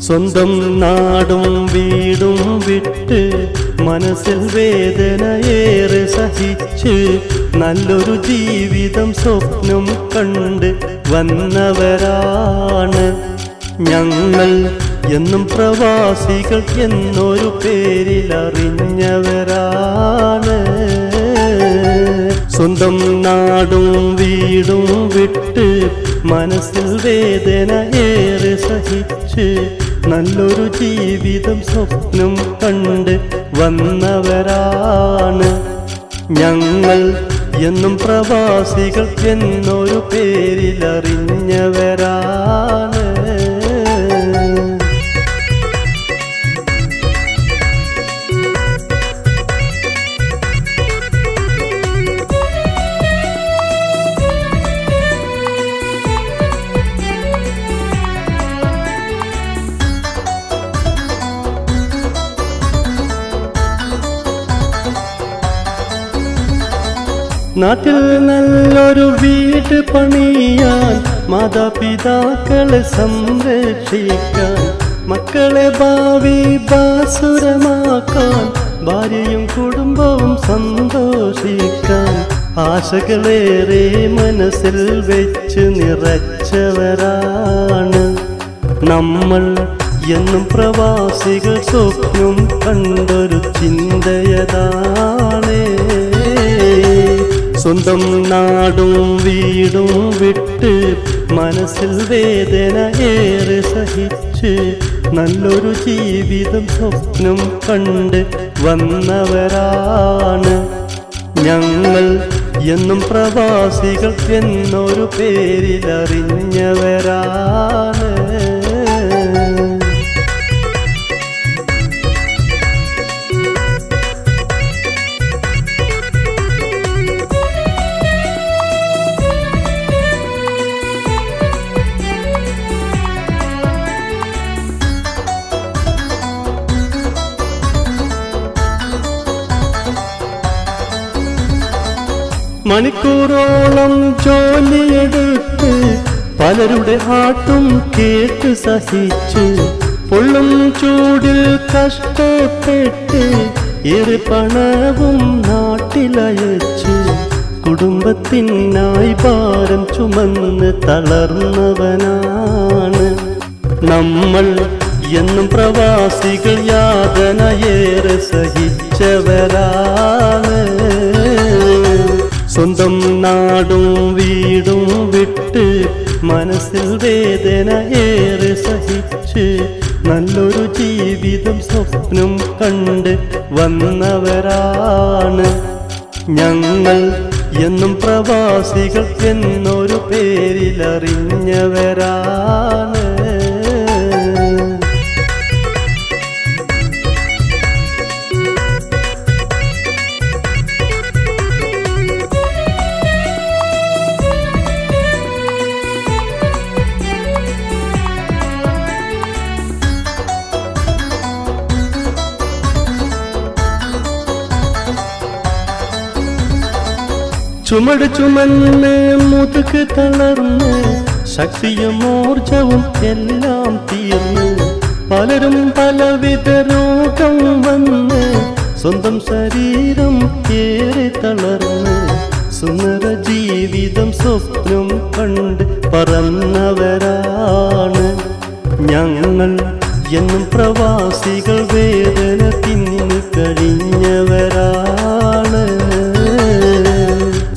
സ്വന്തം നാടും വീടും വിട്ട് മനസ്സിൽ വേദനയേറെ സഹിച്ച് നല്ലൊരു ജീവിതം സ്വപ്നം കണ്ട് വന്നവരാണ് ഞങ്ങൾ. എന്നും പ്രവാസികൾ എന്നൊരു പേരിൽ അറിഞ്ഞവരാണ്. സ്വന്തം നാടും വീടും വിട്ട് മനസ്സിൽ വേദന ഏറെ സഹിച്ച് നല്ലൊരു ജീവിതം സ്വപ്നം കണ്ട് വന്നവരാണ് ഞങ്ങൾ. എന്നും പ്രവാസികൾ എന്നൊരു പേരിൽ അറിഞ്ഞവരാണ്. നാട്ടിൽ നല്ലൊരു വീട് പണിയാൻ, മാതാപിതാക്കളെ സംരക്ഷിക്കാൻ, മക്കളെ ഭാവി ഭാസുരമാക്കാൻ, ഭാര്യയും കുടുംബവും സന്തോഷിക്കാൻ ആശകളേറെ മനസ്സിൽ വെച്ച് നിറച്ചവരാണ് നമ്മൾ. എന്നും പ്രവാസികൾ സ്വപ്നം കണ്ടൊരു ചിന്തയതാണ്. സ്വന്തം നാടും വീടും വിട്ട് മനസ്സിൽ വേദന ഏറെ സഹിച്ച് നല്ലൊരു ജീവിതം സ്വപ്നം കണ്ട് വന്നവരാണ് ഞങ്ങൾ. എന്നും പ്രവാസികൾ എന്നൊരു പേരിൽ അറിഞ്ഞവരാണ്. മണിക്കൂറോളം ജോലിയെടുത്ത് പലരുടെ ആട്ടും കേട്ട് സഹിച്ച് പൊള്ളും ചൂടിൽ കഷ്ടപ്പെട്ട് ഏറെ പണവും നാട്ടിലയച്ച് കുടുംബത്തിനായി ഭാരം ചുമന്ന് തളർന്നവനാണ് നമ്മൾ. എന്നും പ്രവാസികൾ യാതനയേറെ സഹിച്ചവരാണ്. സ്വന്തം നാടും വീടും വിട്ട് മനസ്സിൽ വേദന ഏറെ സഹിച്ച് നല്ലൊരു ജീവിതം സ്വപ്നം കണ്ട് വന്നവരാണ് ഞങ്ങൾ. എന്നും പ്രവാസികൾ എന്നൊരു പേരിൽ അറിഞ്ഞവരാണ്. ചുമട് ചുമന്ന് മുതുക് തളർന്ന് ശക്തിയും ഊർജവും എല്ലാം തീർന്ന് പലരും പലവിധ രോഗം വന്ന് സ്വന്തം ശരീരം ഏറെ തളർന്ന് സുന്ദര ജീവിതം സ്വപ്നം കണ്ട് പറന്നവരാണ് ഞങ്ങൾ. എന്നും പ്രവാസികൾ വേദന തിന്നു കഴിഞ്ഞവരാണ്.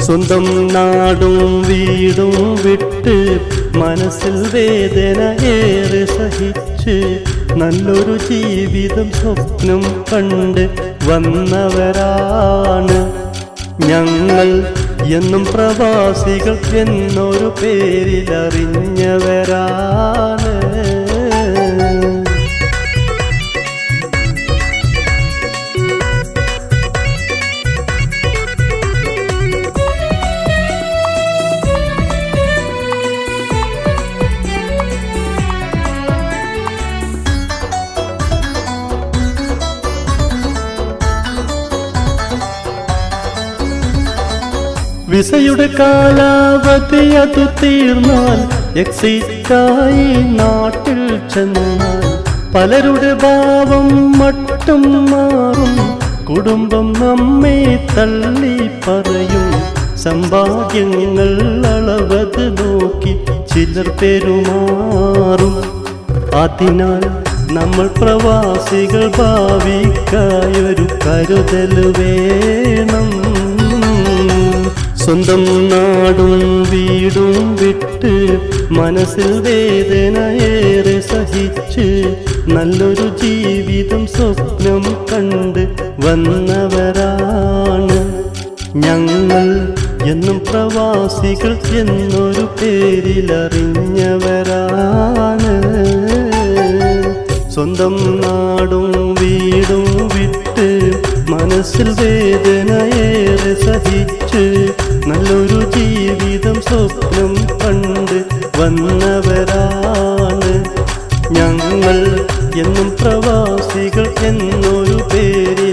സ്വന്തം നാടും വീടും വിട്ട് മനസ്സിൽ വേദന ഏറെ സഹിച്ച് നല്ലൊരു ജീവിതം സ്വപ്നം കണ്ട് വന്നവരാണ് ഞങ്ങൾ. എന്നും പ്രവാസികൾ എന്നൊരു പേരിൽ അറിഞ്ഞവരാണ്. വിസയുടെ കാലാവധി അത് തീർന്നാൽ എക്സിറ്റായി നാട്ടിൽ ചെന്നാൽ പലരുടെ ഭാവം മട്ടും മാറും, കുടുംബം നമ്മെ തള്ളി പറയും. സമ്പാദ്യങ്ങൾ അളവത് നോക്കി ചിലർ പെരുമാറും. അതിനാൽ നമ്മൾ പ്രവാസികൾ ഭാവിക്കായൊരു കരുതൽ വേണം. സ്വന്തം നാടും വീടും വിട്ട് മനസ്സിൽ വേദനയേറെ സഹിച്ച് നല്ലൊരു ജീവിതം സ്വപ്നം കണ്ട് വന്നവരാണ് ഞങ്ങൾ. എന്നും പ്രവാസികൾ എന്നൊരു പേരിലറിഞ്ഞവരാണ്. സ്വന്തം നാടും വീടും വിട്ട് മനസ്സിൽ വേദനയേറെ സഹിച്ച് നല്ലൊരു ജീവിതം സ്വപ്നം കണ്ട് വന്നവരാണ് ഞങ്ങൾ. എന്നും പ്രവാസികൾ എന്നൊരു പേരിൽ